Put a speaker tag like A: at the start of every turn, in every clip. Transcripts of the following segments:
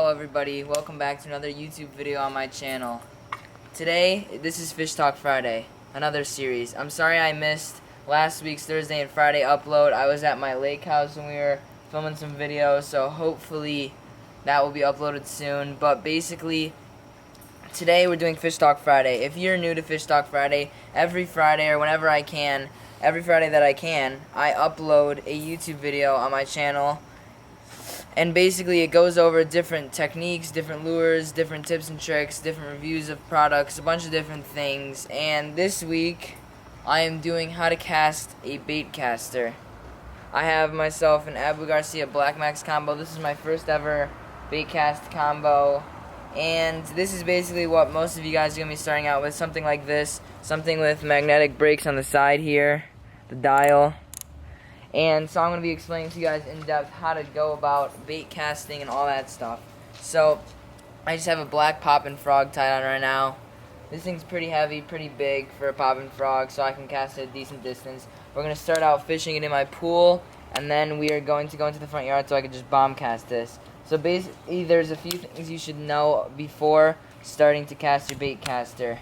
A: Hello everybody, welcome back to another YouTube video on my channel. Today, this is Fish Talk Friday, another series. I'm sorry I missed last week's Thursday and Friday upload. I was at my lake house when we were filming some videos, so hopefully that will be uploaded soon. But basically, today we're doing Fish Talk Friday. If you're new to Fish Talk Friday, every Friday or whenever I can, every Friday that I can, I upload a YouTube video on my channel. And basically it goes over different techniques, different lures, different tips and tricks, different reviews of products, a bunch of different things. And this week I am doing how to cast a Baitcaster. I have myself an Abu Garcia Black Max combo. This is my first ever Baitcast combo. And this is basically what most of you guys are going to be starting out with. Something like this. Something with magnetic brakes on the side here. The dial. And so I'm going to be explaining to you guys in depth how to go about bait casting and all that stuff. So I just have a black poppin' frog tied on right now. This thing's pretty heavy, pretty big for a poppin' frog, so I can cast it a decent distance. We're going to start out fishing it in my pool, and then we are going to go into the front yard so I can just bomb cast this. So basically there's a few things you should know before starting to cast your bait caster.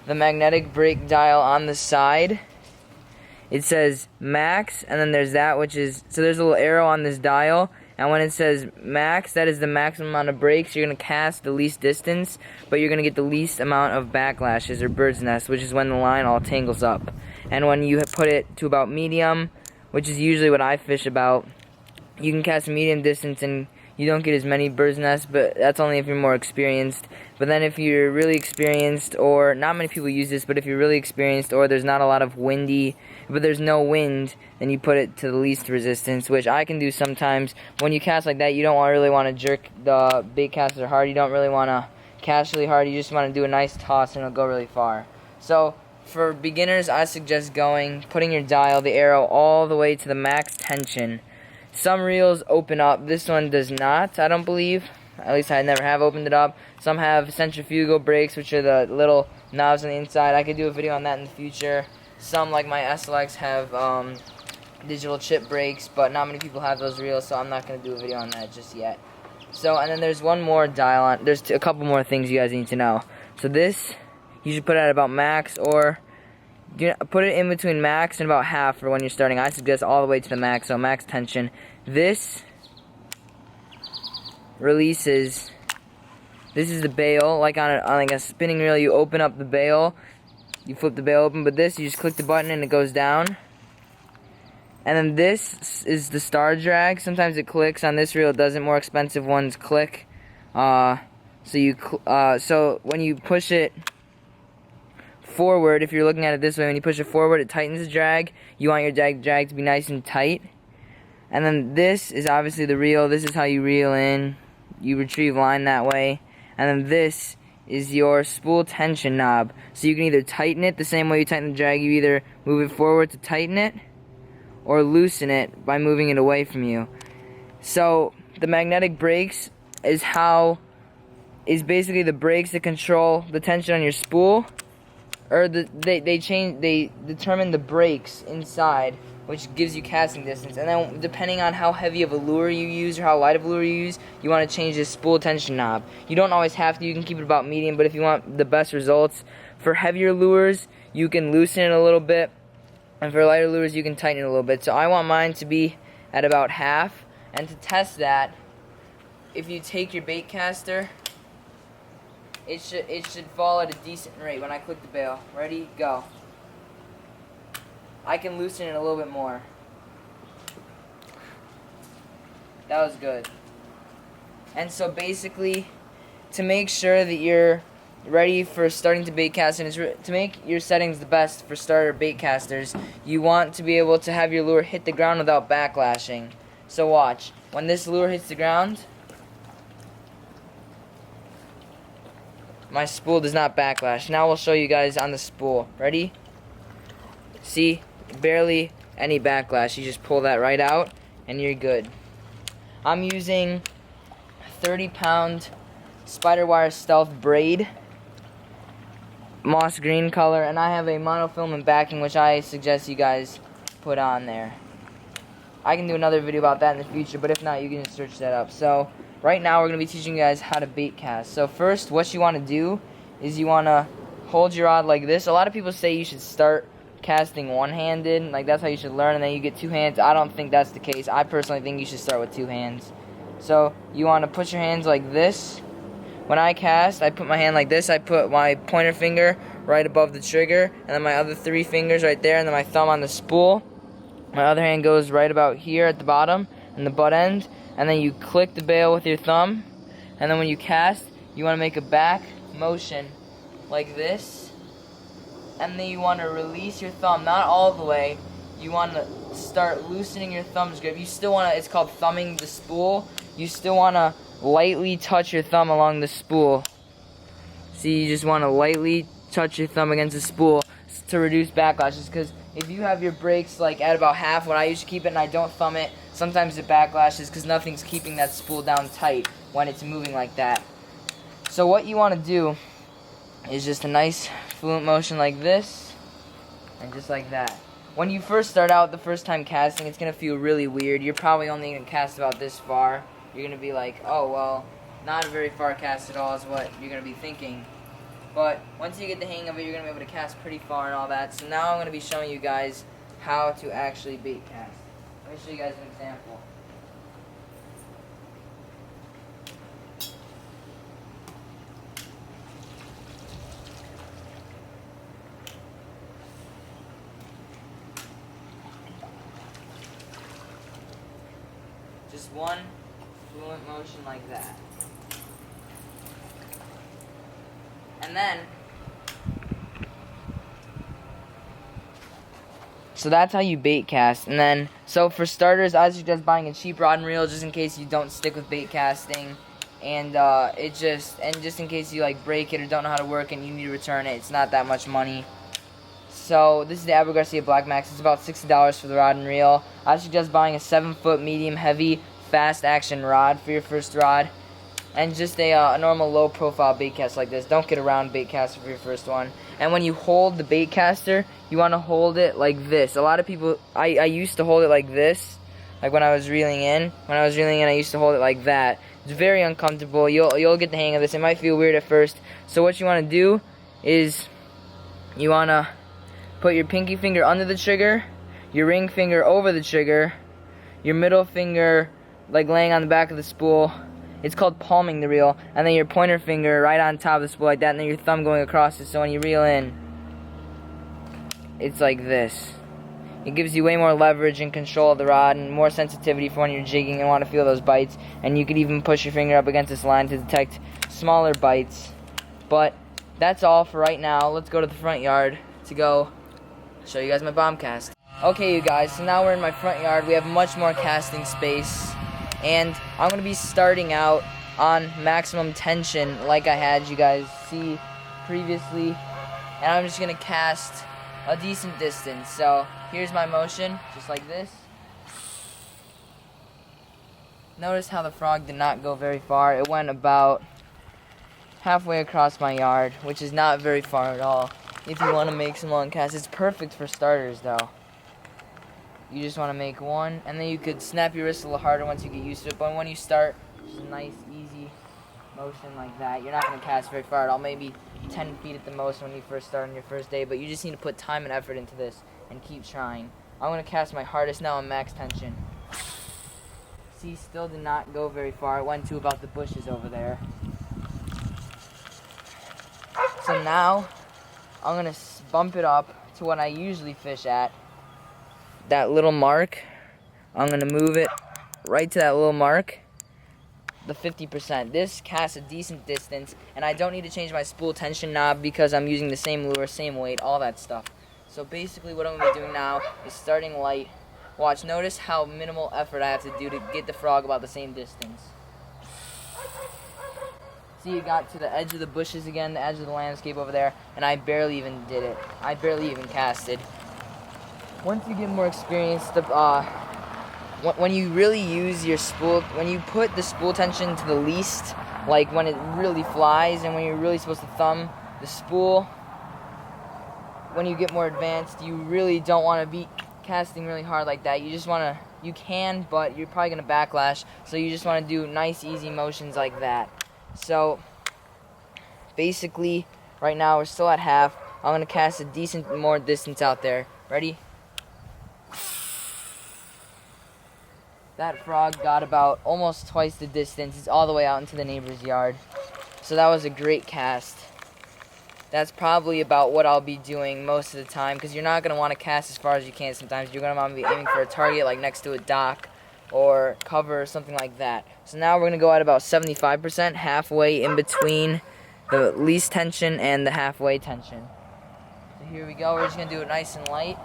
A: The magnetic brake dial on the side. It says max, and then there's that, which is, so there's a little arrow on this dial, and when it says max, that is the maximum amount of breaks. You're going to cast the least distance, but you're going to get the least amount of backlashes, or bird's nest, which is when the line all tangles up. And when you put it to about medium, which is usually what I fish about, you can cast a medium distance, and you don't get as many bird's nests, but that's only if you're more experienced. But then if you're really experienced, or not many people use this, but if you're really experienced, or there's not a lot of windy, but there's no wind, then you put it to the least resistance, which I can do sometimes. When you cast like that, you don't really want to jerk the bait caster hard. You don't really want to cast really hard. You just want to do a nice toss, and it'll go really far. So for beginners, I suggest putting your dial, the arrow, all the way to the max tension. Some reels open up. This one does not, I don't believe. At least I never have opened it up. Some have centrifugal brakes, which are the little knobs on the inside. I could do a video on that in the future. Some, like my SLX, have digital chip brakes, but not many people have those reels, so I'm not going to do a video on that just yet. So, and then there's one more dial on. There's a couple more things you guys need to know. So this, you should put it at about max, or put it in between max and about half for when you're starting. I suggest all the way to the max, so max tension. This releases, this is the bail, like on like a spinning reel. You open up the bail, you flip the bail open, but this, you just click the button and it goes down. And then this is the star drag. Sometimes it clicks. On this reel it doesn't. More expensive ones click. So when you push it forward, if you're looking at it this way, when you push it forward, it tightens the drag. You want your drag to be nice and tight. And then this is obviously the reel. This is how you reel in. You retrieve line that way. And then this is your spool tension knob. So you can either tighten it the same way you tighten the drag. You either move it forward to tighten it, or loosen it by moving it away from you. So the magnetic brakes is basically the brakes that control the tension on your spool. Or they determine the brakes inside, which gives you casting distance. And then depending on how heavy of a lure you use or how light of a lure you use, you want to change this spool tension knob. You don't always have to. You can keep it about medium, but if you want the best results, for heavier lures, you can loosen it a little bit, and for lighter lures, you can tighten it a little bit. So I want mine to be at about half. And to test that, if you take your bait caster, it should fall at a decent rate when I click the bail. Ready? Go. I can loosen it a little bit more. That was good. And so basically, to make sure that you're ready for starting to bait cast, and to make your settings the best for starter bait casters, you want to be able to have your lure hit the ground without backlashing. So watch. When this lure hits the ground, my spool does not backlash. Now we'll show you guys on the spool. Ready? See? Barely any backlash. You just pull that right out and you're good. I'm using 30-pound spider wire stealth braid, moss green color, and I have a monofilament backing, which I suggest you guys put on there. I can do another video about that in the future, but if not, you can just search that up. So right now we're going to be teaching you guys how to bait cast. So first, what you want to do is you want to hold your rod like this. A lot of people say you should start casting one-handed, like that's how you should learn, and then you get two hands. I don't think that's the case. I personally think you should start with two hands. So you want to put your hands like this. When I cast, I put my hand like this. I put my pointer finger right above the trigger, and then my other three fingers right there, and then my thumb on the spool. My other hand goes right about here at the bottom and the butt end, and then you click the bail with your thumb, and then when you cast, you want to make a back motion like this, and then you want to release your thumb, not all the way. You want to start loosening your thumb's grip. You still want to, it's called thumbing the spool. You still want to lightly touch your thumb along the spool. See, you just want to lightly touch your thumb against the spool to reduce backlashes, because if you have your brakes like at about half, when I usually keep it and I don't thumb it, sometimes it backlashes because nothing's keeping that spool down tight when it's moving like that. So what you want to do is just a nice fluent motion like this, and just like that. When you first start out the first time casting, it's going to feel really weird. You're probably only going to cast about this far. You're going to be like, oh, well, not a very far cast at all is what you're going to be thinking. But once you get the hang of it, you're going to be able to cast pretty far and all that. So now I'm going to be showing you guys how to actually bait cast. Let me show you guys an example. Just one fluent motion like that. And then, so that's how you bait cast. And then, so for starters, I suggest buying a cheap rod and reel just in case you don't stick with bait casting. And just in case you like break it or don't know how to work and you need to return it, it's not that much money. So this is the Abu Garcia Black Max. It's about $60 for the rod and reel. I suggest buying a 7-foot medium heavy fast action rod for your first rod, and just a normal low profile bait cast like this. Don't get a round bait caster for your first one. And when you hold the bait caster, you want to hold it like this. A lot of people, I used to hold it like this, like when I was reeling in. When I was reeling in, I used to hold it like that. It's very uncomfortable. You'll get the hang of this. It might feel weird at first. So what you want to do is you want to put your pinky finger under the trigger, your ring finger over the trigger, your middle finger like laying on the back of the spool. It's called palming the reel. And then your pointer finger right on top of the spool like that, and then your thumb going across it, so when you reel in, it's like this. It gives you way more leverage and control of the rod and more sensitivity for when you're jigging and want to feel those bites. And you could even push your finger up against this line to detect smaller bites. But that's all for right now. Let's go to the front yard to go show you guys my bomb cast. Okay, you guys, so now we're in my front yard. We have much more casting space. And I'm going to be starting out on maximum tension like I had you guys see previously. And I'm just going to cast a decent distance. So here's my motion, just like this. Notice how the frog did not go very far. It went about halfway across my yard, which is not very far at all. If you want to make some long casts, it's perfect for starters though. You just want to make one, and then you could snap your wrist a little harder once you get used to it. But when you start, just a nice, easy motion like that. You're not going to cast very far at all, maybe 10 feet at the most when you first start on your first day. But you just need to put time and effort into this and keep trying. I'm going to cast my hardest now on max tension. See, still did not go very far. It went to about the bushes over there. So now, I'm going to bump it up to what I usually fish at. That little mark, I'm going to move it right to that little mark, the 50%. This casts a decent distance, and I don't need to change my spool tension knob because I'm using the same lure, same weight, all that stuff. So basically what I'm going to be doing now is starting light. Watch, notice how minimal effort I have to do to get the frog about the same distance. See, it got to the edge of the bushes again, the edge of the landscape over there, and I barely even did it. I barely even casted. Once you get more experience, when you really use your spool, when you put the spool tension to the least, like when it really flies and when you're really supposed to thumb the spool, when you get more advanced, you really don't want to be casting really hard like that. You can, but you're probably going to backlash. So you just want to do nice, easy motions like that. So basically, right now we're still at half. I'm going to cast a decent more distance out there. Ready? That frog got about almost twice the distance. It's all the way out into the neighbor's yard. So that was a great cast. That's probably about what I'll be doing most of the time, because you're not going to want to cast as far as you can sometimes. You're going to want to be aiming for a target like next to a dock or cover or something like that. So now we're going to go at about 75%, halfway in between the least tension and the halfway tension. So here we go. We're just going to do it nice and light.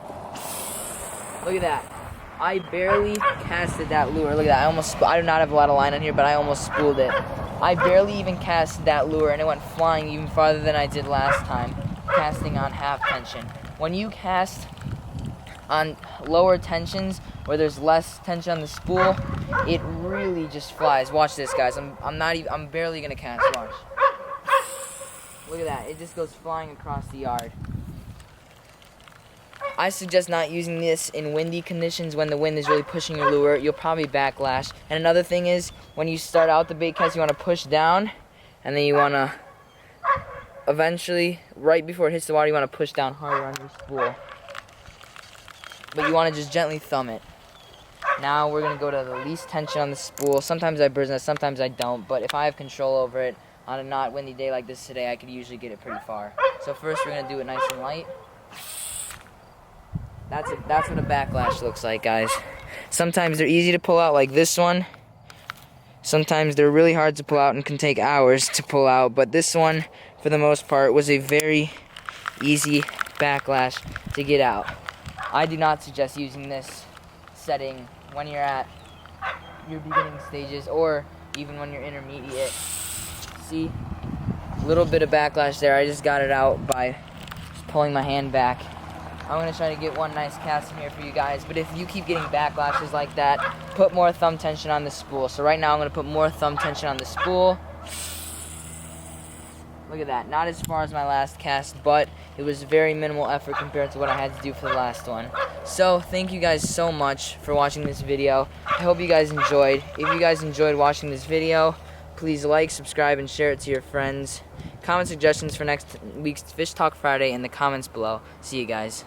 A: Look at that. I barely casted that lure. Look at that. I do not have a lot of line on here, but I almost spooled it. I barely even cast that lure, and it went flying even farther than I did last time, casting on half tension. When you cast on lower tensions, where there's less tension on the spool, it really just flies. Watch this, guys. I'm barely gonna cast. Watch. Look at that. It just goes flying across the yard. I suggest not using this in windy conditions when the wind is really pushing your lure. You'll probably backlash. And another thing is, when you start out the bait cast, you want to push down, and then you want to eventually, right before it hits the water, you want to push down harder on your spool. But you want to just gently thumb it. Now we're going to go to the least tension on the spool. Sometimes I bird's nest, sometimes I don't. But if I have control over it on a not windy day like this today, I could usually get it pretty far. So first we're going to do it nice and light. That's what a backlash looks like, guys. Sometimes they're easy to pull out like this one. Sometimes they're really hard to pull out and can take hours to pull out. But this one, for the most part, was a very easy backlash to get out. I do not suggest using this setting when you're at your beginning stages or even when you're intermediate. See? A little bit of backlash there. I just got it out by just pulling my hand back. I'm going to try to get one nice cast in here for you guys, but if you keep getting backlashes like that, put more thumb tension on the spool. So right now I'm going to put more thumb tension on the spool. Look at that. Not as far as my last cast, but it was very minimal effort compared to what I had to do for the last one. So thank you guys so much for watching this video. I hope you guys enjoyed. If you guys enjoyed watching this video, please like, subscribe, and share it to your friends. Comment suggestions for next week's Fish Talk Friday in the comments below. See you guys.